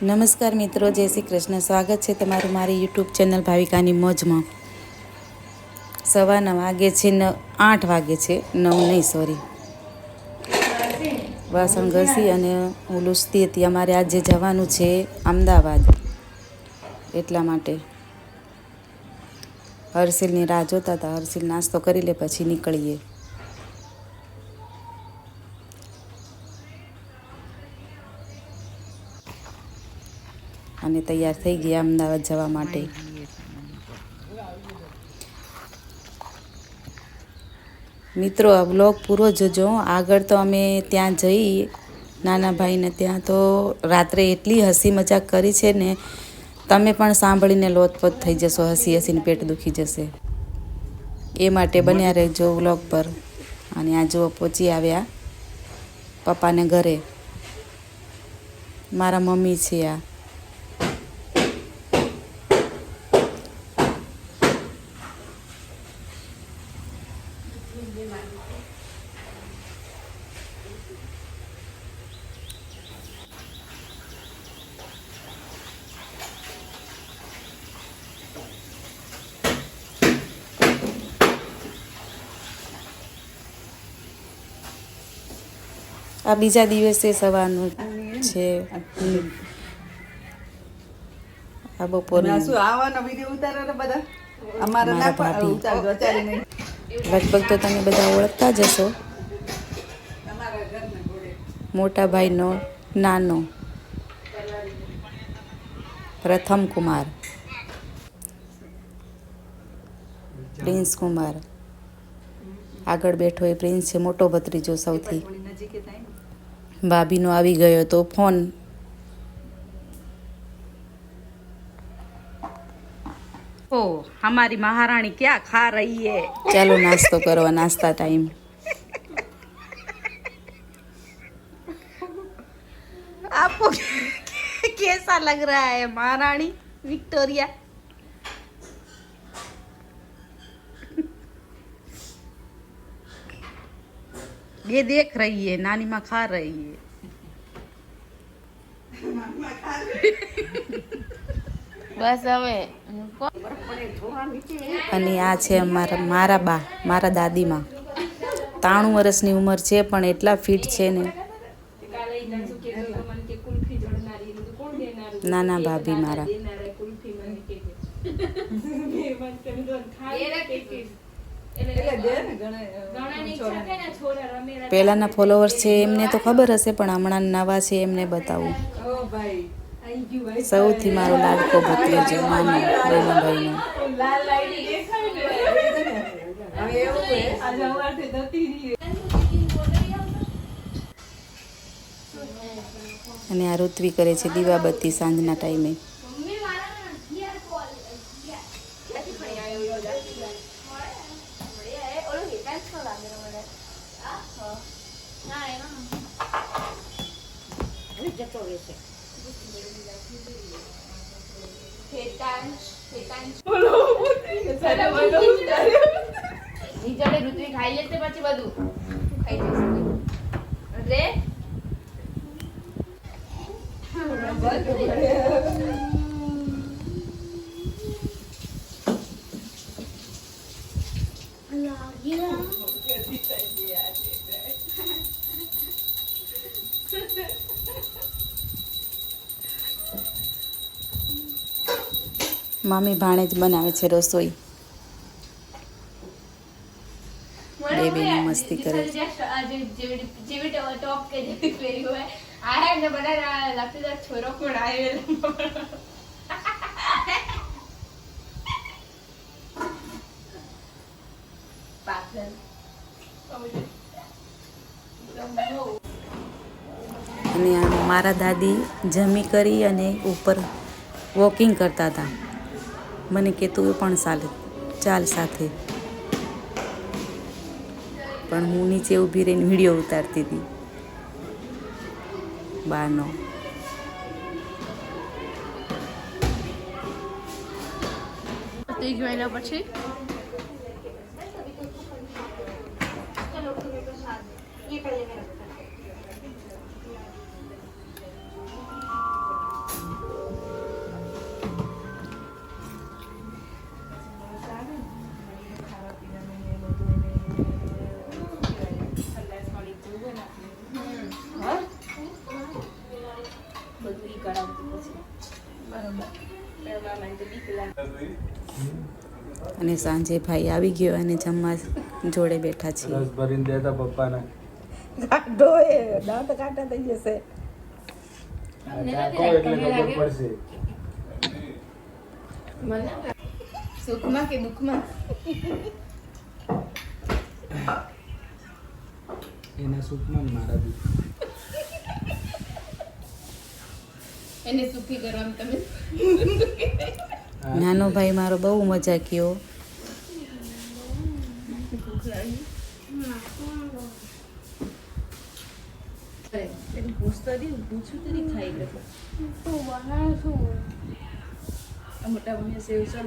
નમસ્કાર મિત્રો, જય શ્રી કૃષ્ણ. સ્વાગત છે તમારું મારી યુટ્યુબ ચેનલ ભાવિકાની મોજમાં. સવારના વાગે છે 8 વાગે છે, 9 નહીં સોરી. વાસણ ઘસી અને હું લૂછતી હતી. અમારે આજે જવાનું છે અમદાવાદ, એટલા માટે હર્ષિલની રાહ જોતા હતા. હર્ષિલ નાસ્તો કરી લે પછી નીકળીએ. અને તૈયાર થઈ ગયા અમદાવાદ જવા માટે. મિત્રો, આ બ્લોગ પૂરો જોજો. આગળ તો અમે ત્યાં જઈ નાના ભાઈને ત્યાં, તો રાત્રે એટલી હસી મજાક કરી છે ને, તમે પણ સાંભળીને લોતપોત થઈ જશો. હસી હસીને પેટ દુખી જશે. એ માટે બન્યા રહેજો વ્લોગ પર. અને આ જુઓ પહોંચી આવ્યા પપ્પાને ઘરે. મારા મમ્મી છે આ. આ બીજા દિવસે સવારનું છે. આ બપોરનું. મારા ભાભી લગભગ તો તમે બધા ઓળખતા જ હશો. મોટા ભાઈનો નાનો પ્રથમ કુમાર, પ્રિન્સ કુમાર. આગળ બેઠો એ પ્રિન્સ છે, મોટો ભત્રીજો સૌથી. ભાભીનો આવી ગયો તો ફોન. ओ हमारी महारानी क्या खा रही है? ચાલો નાસ્તો કરવા, નાસ્તા ટાઈમ. आपको कैसा लग रहा है महारानी विक्टोरिया? ये देख रही है, नानी माँ खा रही है. बस હવે અને આ છે મારા બા, મારા દાદીમાં. 93 વર્ષની ઉંમર છે, પણ એટલા ફિટ છે ને. નાના ભાભી મારા. પહેલાના ફોલોવર્સ છે એમને તો ખબર હશે, પણ હમણાં નવા છે એમને બતાવું. સૌથી મારો લાડકો ભત્રીજો નાના ભાઈનો. અને આ ઋત્વી કરે છે દીવાબત્તી સાંજના ટાઈમે. ઋત્વી ખાઈ લેશે પછી બધું ખાઈ જશે. મામી ભાણેજ બનાવે છે રસોઈ. બે બેનો મસ્તી કરે છે. टॉप के जैसे फेरी हुआ है आया ने बड़ा लगता छोरो कोण आए पागल. અને મારા દાદી જમી કરી અને ઉપર વોકિંગ કરતા હતા. મને કે તું પણ ચાલ સાથે. પણ હું નીચે ઊભી રહીને વિડીયો ઉતારતી હતી બાનો. મહિના પછી બધું ઈ કરાવતી પછી બરોબર પણ મામાને તો બીક લાગે. અને સાંજે ભાઈ આવી ગયો અને જમવા જોડે બેઠા છીએ. રસ ભરીને દેતા પપ્પાને. કાઢો એ દાંત કાઢા થઈ જશે. ચાખો એટલે ખબર પડશે. મને સુખમાં કે દુઃખમાં એના સુખમાં મારા દુઃખ. એને સુખી કરવામાં તમે નાનો ભાઈ મારો બહુ મજાકીયો. ભૂખ લાગી. પૂછું તરી ખાઈ ગયો. મોટા મને સેવસર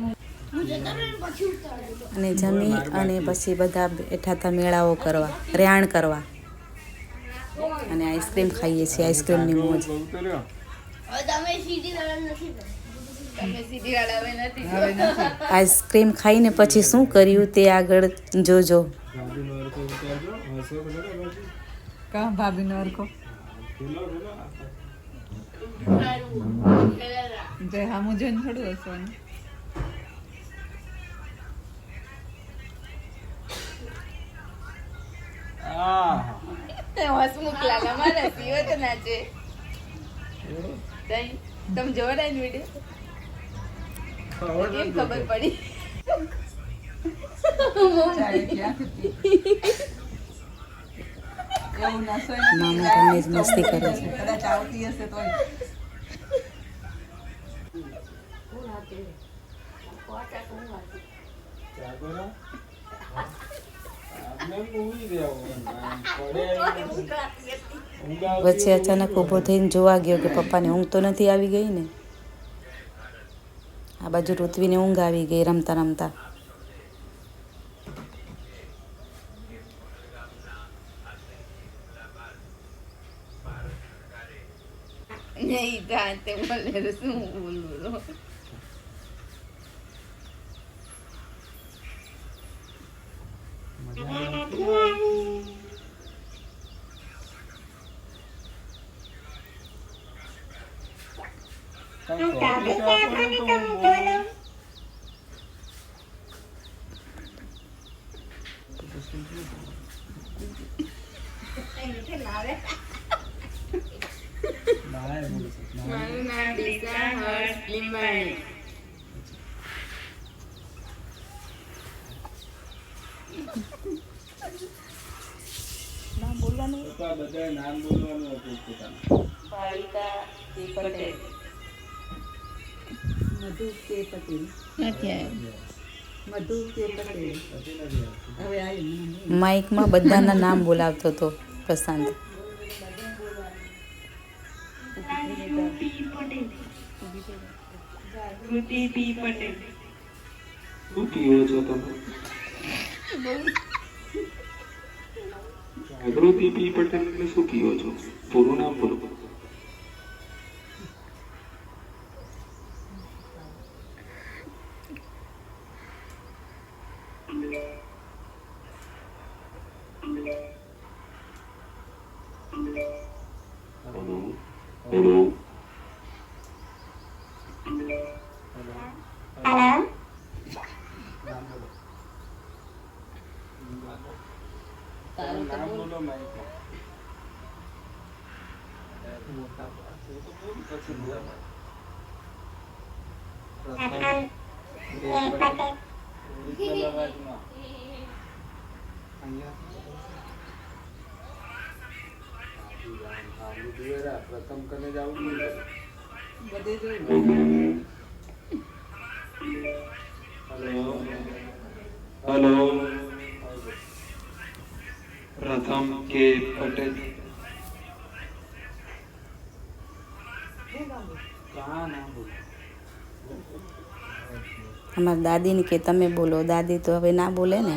અને જમી અને પછી બધા બેઠા હતા મેળાઓ કરવા, રેહાણ કરવા. અને આઈસ્ક્રીમ ખાઈએ છીએ, આઈસ્ક્રીમની મોજ. તમે સીધી વાળા હવે નથી. આઈસ્ક્રીમ ખાઈને પછી શું કર્યું તે આગળ જોજો. ભાભીનો અરખો ઉતારજો. હસો બધા બાજુ. કા ભાભીનો અરખો જે હામું જોઈને થોડું હસવાનું. હસમુખ લાગે મારા સિવાય તો નાચે. તમે જોડાય ને વિડીયો કેમ ખબર પડી? ચાલે ક્યાંથી એવું નસો મામા ઘણી જ મસ્તી કરે છે. કદાચ આવતી હશે તો ચાકોરા. આપણે ઊંઘી રહ્યા હોય. ઊંઘ આવતી વચ્ચે અચાનક ઊભો થઈને જોવા ગયો કે પપ્પાને ઊંઘ તો નથી આવી ગઈ ને. આ બાજુ ઋત્વીને ઊંઘ આવી ગઈ રમતા રમતા. નહીં જાતે બોલે શું બોલું. મારું નામ દિશા હર્ષ લીંબાણી. બધાએ નામ બોલવાનું હતું પોતાનું. ભાવિકા પટેલ. મધુ કે પટેલ. નથી આવ્યું. મધુ કે પટેલ. હવે આવી માઇકમાં બધાના નામ બોલાવતો હતો પ્રશાંત. શું પીવો છો તમે? જાગૃતિ પી પટેલ એટલે શું પીવો છો? પૂરું નામ બોલો. હેલો. નામ બોલો માઇકમાં. પ્રથમ કને જ આવતું બધે જોઈ હેલો. પ્રથમ કે પટેલ. કા નામ બોલો. અમારા દાદીને કે તમે બોલો. દાદી તો હવે ના બોલે ને.